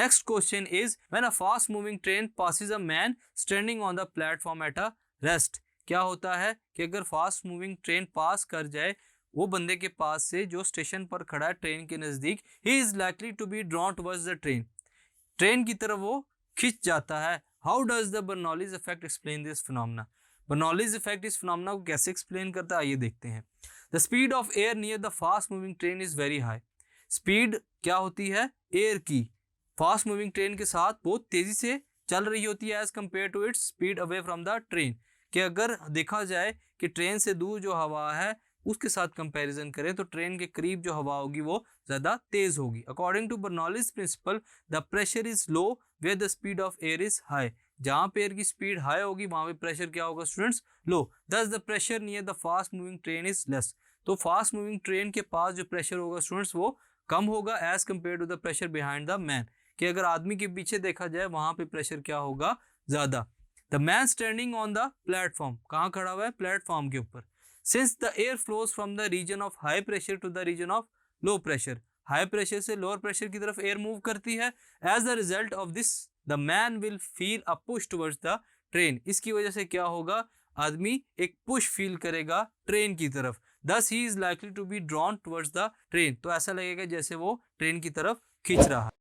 Next question is when a fast moving train passes a man standing on the platform at a rest. क्या होता है कि अगर fast moving train पास कर जाए वो बंदे के पास से जो स्टेशन पर खड़ा है ट्रेन के नजदीक, he is likely to be drawn towards the train, train की तरफ वो खिंच जाता है। How does the Bernoulli's effect explain this phenomena. Bernoulli's effect इस फिनोमेना को कैसे एक्सप्लेन करता है, आइए देखते हैं। The speed of air near the fast moving train is very high. Speed क्या होती है एयर की फास्ट मूविंग ट्रेन के साथ बहुत तेजी से चल रही होती है as compare to its speed away from the train. कि अगर देखा जाए कि ट्रेन से दूर जो हवा है उसके साथ कंपैरिजन करें तो ट्रेन के करीब जो हवा होगी वो ज्यादा तेज होगी। According to Bernoulli's principle the pressure is low where the speed of air is high. जहां पे एयर की स्पीड हाई होगी वहां पे प्रेशर क्या होगा students, low. Thus the pressure near the fast moving train is less. तो fast moving train के पास जो प्रेशर होगा स्टूडेंट्स वो कम होगा as compare to the pressure behind the man. कि अगर आदमी के पीछे देखा जाए वहां पे प्रेशर क्या होगा ज्यादा। The man standing on the platform, कहाँ खड़ा हुआ है प्लेटफॉर्म के ऊपर। Since the air flows from the region of high pressure to the region of low pressure, high pressure से लोअर प्रेशर की तरफ एयर मूव करती है। As the result of this the man will feel a push towards the train. इसकी वजह से क्या होगा, आदमी एक पुश फील करेगा ट्रेन की तरफ। Thus he is likely to be drawn towards the train, तो ऐसा लगेगा जैसे वो ट्रेन की तरफ खींच रहा है।